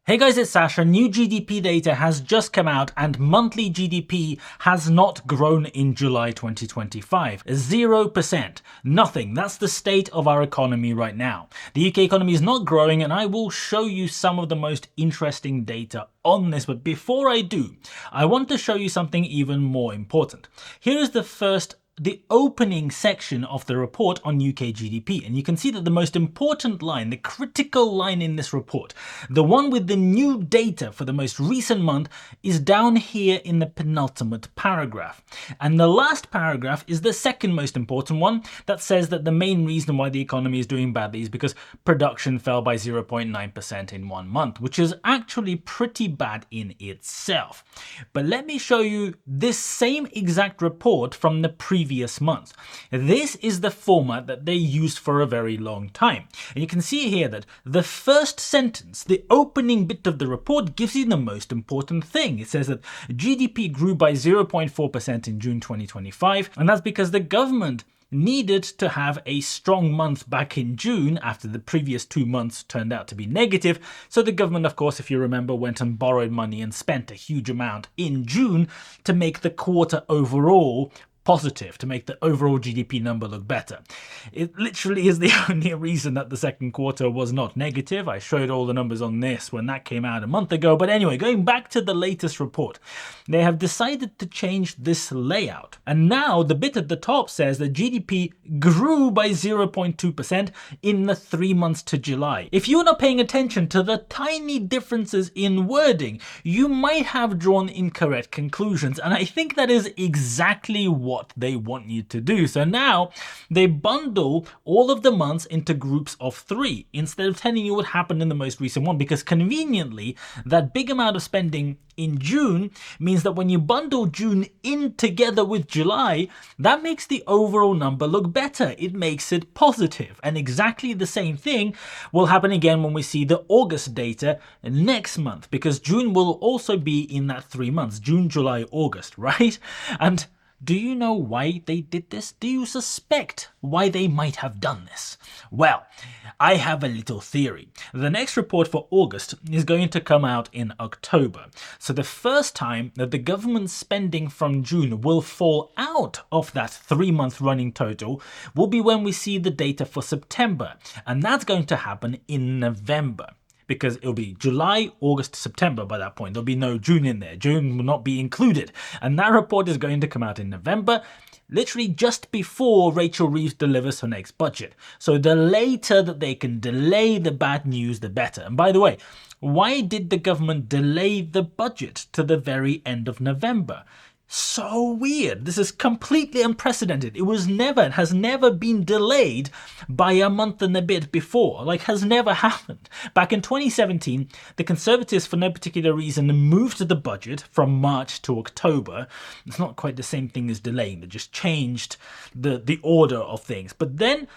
Hey guys, it's Sasha. New GDP data has just come out and monthly GDP has not grown in July 2025. 0%. Nothing. That's the state of our economy right now. The UK economy is not growing and I will show you some of the most interesting data on this. But before I do, I want to show you something even more important. Here is the opening section of the report on UK GDP, and you can see that the most important line, the critical line in this report, the one with the new data for the most recent month, is down here in the penultimate paragraph. And the last paragraph is the second most important one, that says that the main reason why the economy is doing badly is because production fell by 0.9% in 1 month, which is actually pretty bad in itself. But let me show you this same exact report from the previous month. This is the format that they used for a very long time. And you can see here that the first sentence, the opening bit of the report, gives you the most important thing. It says that GDP grew by 0.4% in June 2025, and that's because the government needed to have a strong month back in June after the previous 2 months turned out to be negative. So the government, of course, if you remember, went and borrowed money and spent a huge amount in June to make the quarter overall positive, to make the overall GDP number look better. It literally is the only reason that the second quarter was not negative. I showed all the numbers on this when that came out a month ago. But anyway, going back to the latest report, they have decided to change this layout. And now the bit at the top says that GDP grew by 0.2% in the 3 months to July. If you're not paying attention to the tiny differences in wording, you might have drawn incorrect conclusions. And I think that is exactly what they want you to do. So now they bundle all of the months into groups of 3 instead of telling you what happened in the most recent one, because conveniently that big amount of spending in June means that when you bundle June in together with July, that makes the overall number look better. It makes it positive. And exactly the same thing will happen again when we see the August data next month, because June will also be in that 3 months, June, July, August, right? And do you know why they did this? Do you suspect why they might have done this? Well, I have a little theory. The next report for August is going to come out in October. So the first time that the government spending from June will fall out of that 3-month running total will be when we see the data for September. And that's going to happen in November, because it'll be July, August, September by that point. There'll be no June in there. June will not be included. And that report is going to come out in November, literally just before Rachel Reeves delivers her next budget. So the later that they can delay the bad news, the better. And by the way, why did the government delay the budget to the very end of November? So weird. This is completely unprecedented. It has never been delayed by a month and a bit before. Has never happened. Back in 2017, the Conservatives, for no particular reason, moved the budget from March to October. It's not quite the same thing as delaying. They just changed the order of things. But then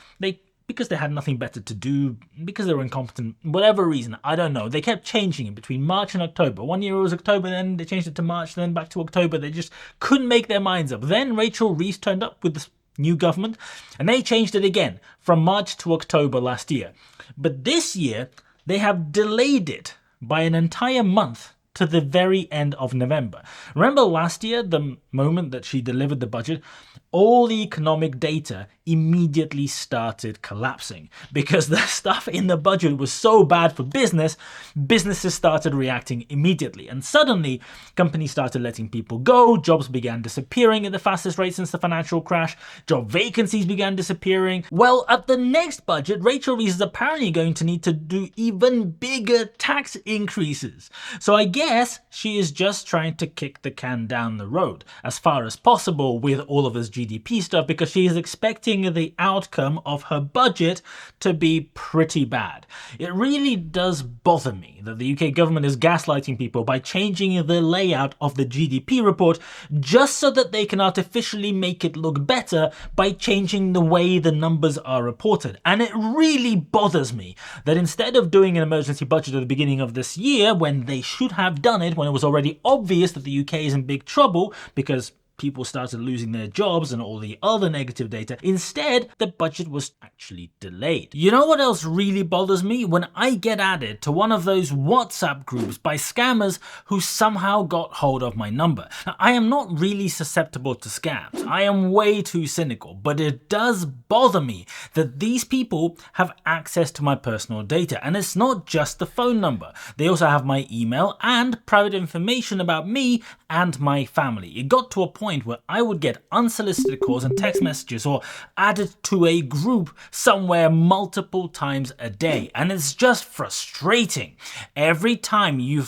because they had nothing better to do, because they were incompetent, whatever reason, I don't know, they kept changing it between March and October. 1 year it was October, then they changed it to March, then back to October. They just couldn't make their minds up. Then Rachel Reeves turned up with this new government, and they changed it again from March to October last year. But this year, they have delayed it by an entire month to the very end of November. Remember last year, the moment that she delivered the budget, all the economic data immediately started collapsing because the stuff in the budget was so bad for businesses started reacting immediately. And suddenly, companies started letting people go, jobs began disappearing at the fastest rate since the financial crash, job vacancies began disappearing. Well, at the next budget, Rachel Reeves is apparently going to need to do even bigger tax increases. So I guess she is just trying to kick the can down the road as far as possible with all of this GDP stuff, because she is expecting the outcome of her budget to be pretty bad. It really does bother me that the UK government is gaslighting people by changing the layout of the GDP report just so that they can artificially make it look better by changing the way the numbers are reported. And it really bothers me that instead of doing an emergency budget at the beginning of this year, when they should have done it, when it was already obvious that the UK is in big trouble because people started losing their jobs and all the other negative data. Instead, the budget was actually delayed. You know what else really bothers me? When I get added to one of those WhatsApp groups by scammers who somehow got hold of my number. Now, I am not really susceptible to scams. I am way too cynical, but it does bother me that these people have access to my personal data. And it's not just the phone number. They also have my email and private information about me and my family. It got to a point where I would get unsolicited calls and text messages or added to a group somewhere multiple times a day. And it's just frustrating. Every time you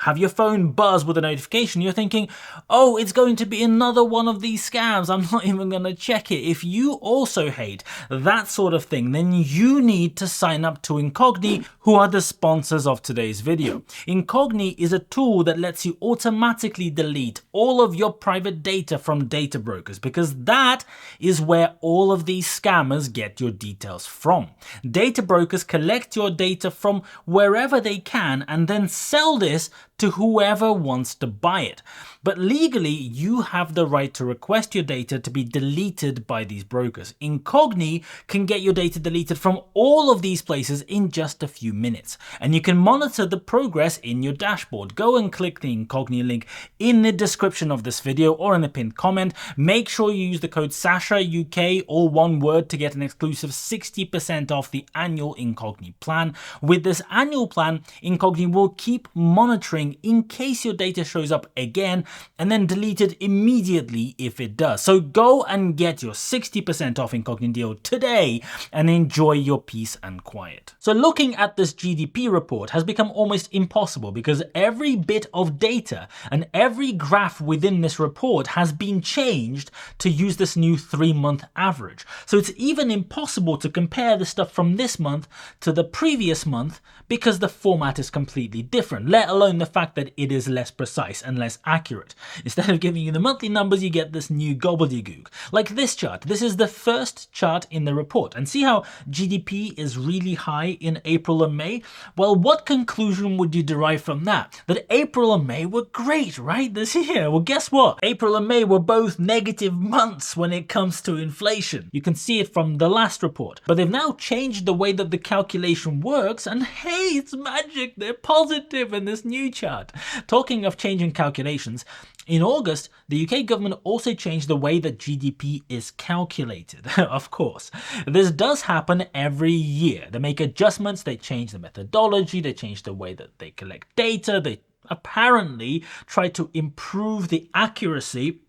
have your phone buzz with a notification, you're thinking, oh, it's going to be another one of these scams. I'm not even going to check it. If you also hate that sort of thing, then you need to sign up to Incogni, who are the sponsors of today's video. Incogni is a tool that lets you automatically delete all of your private data from data brokers, because that is where all of these scammers get your details from. Data brokers collect your data from wherever they can and then sell this to whoever wants to buy it. But legally, you have the right to request your data to be deleted by these brokers. Incogni can get your data deleted from all of these places in just a few minutes. And you can monitor the progress in your dashboard. Go and click the Incogni link in the description of this video or in the pinned comment. Make sure you use the code SASHAUK, all one word, to get an exclusive 60% off the annual Incogni plan. With this annual plan, Incogni will keep monitoring in case your data shows up again and then delete it immediately if it does. So go and get your 60% off Incogni deal today and enjoy your peace and quiet. So looking at this GDP report has become almost impossible because every bit of data and every graph within this report has been changed to use this new 3-month average. So it's even impossible to compare the stuff from this month to the previous month because the format is completely different, let alone the fact that it is less precise and less accurate. Instead of giving you the monthly numbers, you get this new gobbledygook. Like this chart. This is the first chart in the report. And see how GDP is really high in April and May? Well, what conclusion would you derive from that? That April and May were great, right, this year? Well, guess what? April and May were both negative months when it comes to inflation. You can see it from the last report. But they've now changed the way that the calculation works, and hey, it's magic, they're positive in this new chart. Talking of changing calculations, in August, the UK government also changed the way that GDP is calculated. Of course, this does happen every year. They make adjustments, they change the methodology, they change the way that they collect data, they apparently try to improve the accuracy.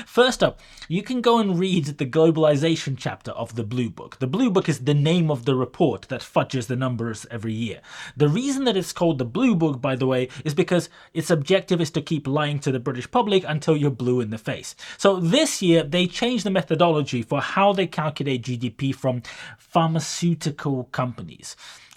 First up, you can go and read the globalization chapter of the Blue Book. The Blue Book is the name of the report that fudges the numbers every year. The reason that it's called the Blue Book, by the way, is because its objective is to keep lying to the British public until you're blue in the face. So this year, they changed the methodology for how they calculate GDP from pharmaceutical companies.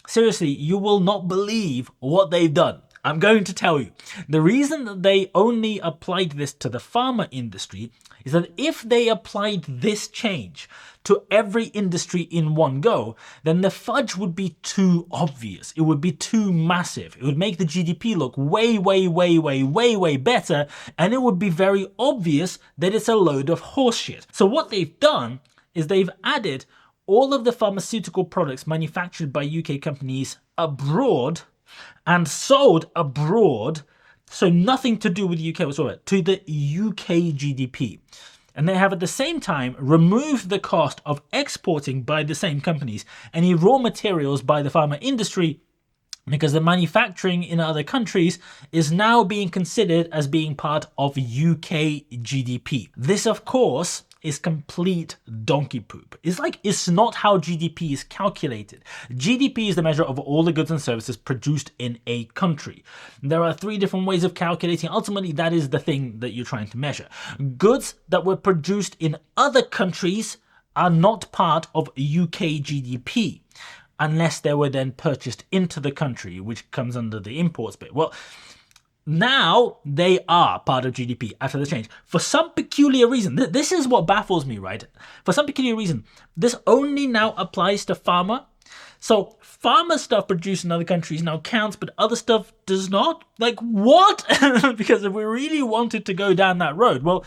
Seriously, you will not believe what they've done. I'm going to tell you. The reason that they only applied this to the pharma industry is that if they applied this change to every industry in one go, then the fudge would be too obvious. It would be too massive. It would make the GDP look way better, and it would be very obvious that it's a load of horseshit. So what they've done is they've added all of the pharmaceutical products manufactured by UK companies abroad and sold abroad, so nothing to do with the UK whatsoever, to the UK GDP. And they have at the same time removed the cost of exporting by the same companies any raw materials by the pharma industry, because the manufacturing in other countries is now being considered as being part of UK GDP. This, of course, is complete donkey poop. It's not how GDP is calculated. GDP is the measure of all the goods and services produced in a country. There are 3 different ways of calculating. Ultimately, that is the thing that you're trying to measure. Goods that were produced in other countries are not part of UK GDP, unless they were then purchased into the country, which comes under the imports bit. Well, now they are part of GDP after the change. For some peculiar reason, this is what baffles me, right? For some peculiar reason, this only now applies to pharma. So pharma stuff produced in other countries now counts, but other stuff does not? Like, what? Because if we really wanted to go down that road, well,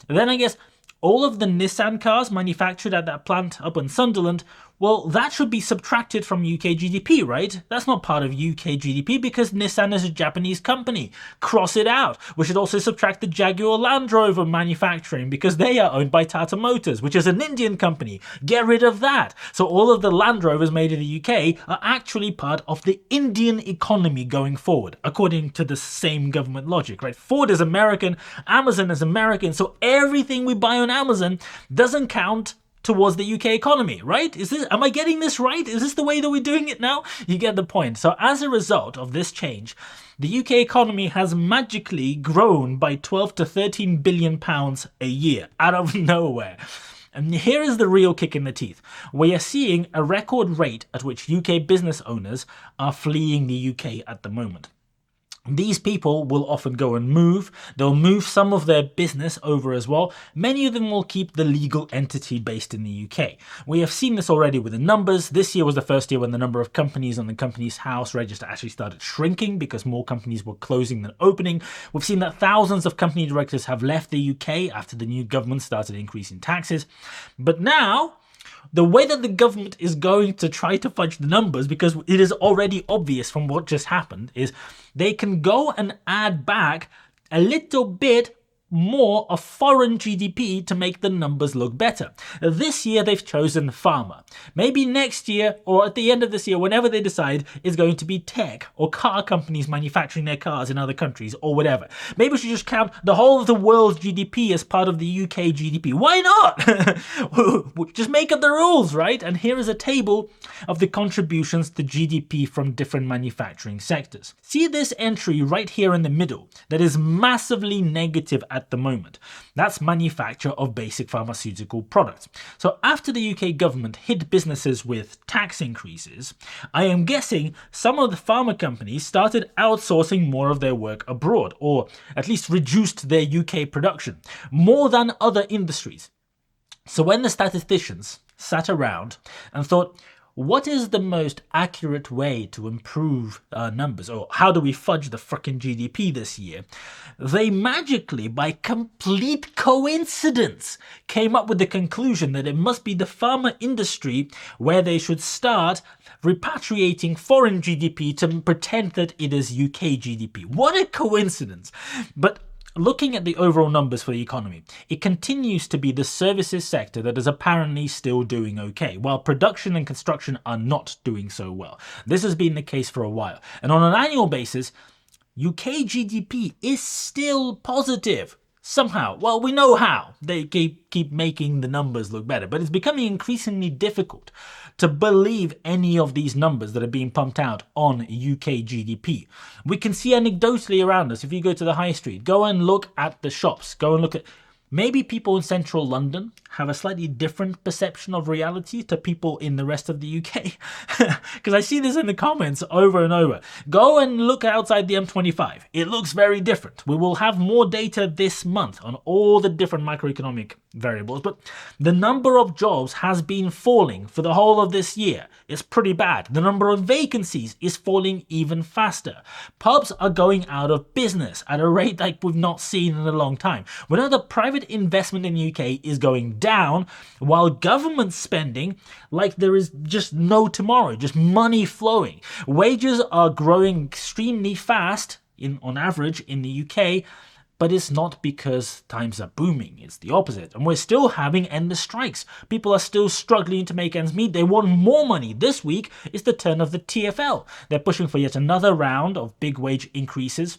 then I guess all of the Nissan cars manufactured at that plant up in Sunderland, well, that should be subtracted from UK GDP, right? That's not part of UK GDP because Nissan is a Japanese company. Cross it out. We should also subtract the Jaguar Land Rover manufacturing because they are owned by Tata Motors, which is an Indian company. Get rid of that. So all of the Land Rovers made in the UK are actually part of the Indian economy going forward, according to the same government logic, right? Ford is American, Amazon is American, so everything we buy on Amazon doesn't count towards the UK economy, right? Am I getting this right? Is this the way that we're doing it now? You get the point. So as a result of this change, the UK economy has magically grown by 12 to 13 billion pounds a year out of nowhere. And here is the real kick in the teeth. We are seeing a record rate at which UK business owners are fleeing the UK at the moment. These people will often go and move. They'll move some of their business over as well. Many of them will keep the legal entity based in the UK. We have seen this already with the numbers. This year was the first year when the number of companies on the Companies House register actually started shrinking because more companies were closing than opening. We've seen that thousands of company directors have left the UK after the new government started increasing taxes. But now, the way that the government is going to try to fudge the numbers, because it is already obvious from what just happened, is they can go and add back a little bit more of foreign GDP to make the numbers look better. This year they've chosen pharma. Maybe next year or at the end of this year, whenever they decide, is going to be tech or car companies manufacturing their cars in other countries or whatever. Maybe we should just count the whole of the world's GDP as part of the UK GDP. Why not? Just make up the rules, right? And here is a table of the contributions to GDP from different manufacturing sectors. See this entry right here in the middle that is massively negative at the moment. That's manufacture of basic pharmaceutical products. So after the UK government hit businesses with tax increases, I am guessing some of the pharma companies started outsourcing more of their work abroad, or at least reduced their UK production, more than other industries. So when the statisticians sat around and thought, what is the most accurate way to improve numbers, or how do we fudge the frickin' GDP this year? They magically, by complete coincidence, came up with the conclusion that it must be the pharma industry where they should start repatriating foreign GDP to pretend that it is UK GDP. What a coincidence! But looking at the overall numbers for the economy, it continues to be the services sector that is apparently still doing okay, while production and construction are not doing so well. This has been the case for a while. And on an annual basis, UK GDP is still positive. Somehow. Well, we know how. They keep making the numbers look better, but it's becoming increasingly difficult to believe any of these numbers that are being pumped out on UK GDP. We can see anecdotally around us, if you go to the high street, go and look at the shops, go and look at... Maybe people in central London have a slightly different perception of reality to people in the rest of the UK. Because I see this in the comments over and over. Go and look outside the M25. It looks very different. We will have more data this month on all the different macroeconomic variables, but the number of jobs has been falling for the whole of this year. It's pretty bad. The number of vacancies is falling even faster. Pubs are going out of business at a rate like we've not seen in a long time. We know the private investment in the UK is going down, while government spending, like there is just no tomorrow, just money flowing. Wages are growing extremely fast on average in the UK, but it's not because times are booming. It's the opposite. And we're still having endless strikes. People are still struggling to make ends meet. They want more money. This week is the turn of the TfL. They're pushing for yet another round of big wage increases.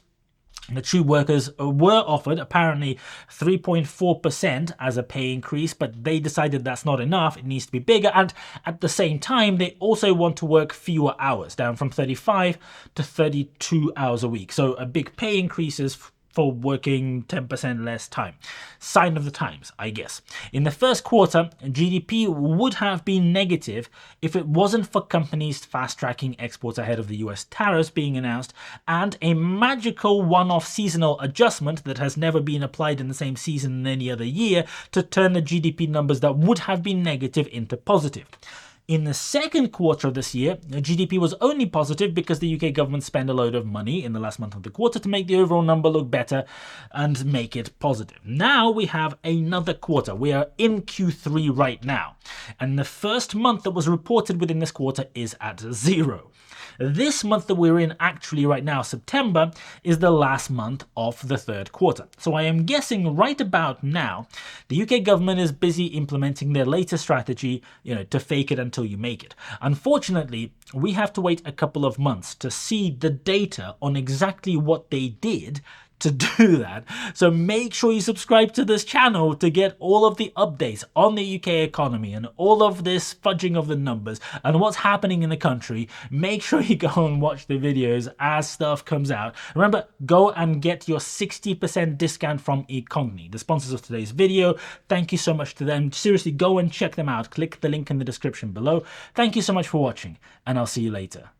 The true workers were offered apparently 3.4% as a pay increase, but they decided that's not enough. It needs to be bigger. And at the same time, they also want to work fewer hours, down from 35 to 32 hours a week. So a big pay increases for working 10% less time. Sign of the times, I guess. In the first quarter, GDP would have been negative if it wasn't for companies fast-tracking exports ahead of the US tariffs being announced and a magical one-off seasonal adjustment that has never been applied in the same season in any other year to turn the GDP numbers that would have been negative into positive. In the second quarter of this year, GDP was only positive because the UK government spent a load of money in the last month of the quarter to make the overall number look better and make it positive. Now we have another quarter. We are in Q3 right now. And the first month that was reported within this quarter is at 0. This month that we're in actually right now, September, is the last month of the third quarter. So I am guessing right about now, the UK government is busy implementing their latest strategy, to fake it until you make it. Unfortunately, we have to wait a couple of months to see the data on exactly what they did to do that. So make sure you subscribe to this channel to get all of the updates on the UK economy and all of this fudging of the numbers and what's happening in the country. Make sure you go and watch the videos as stuff comes out. Remember, go and get your 60% discount from Ecogni, the sponsors of today's video. Thank you so much to them. Seriously, go and check them out. Click the link in the description below. Thank you so much for watching, and I'll see you later.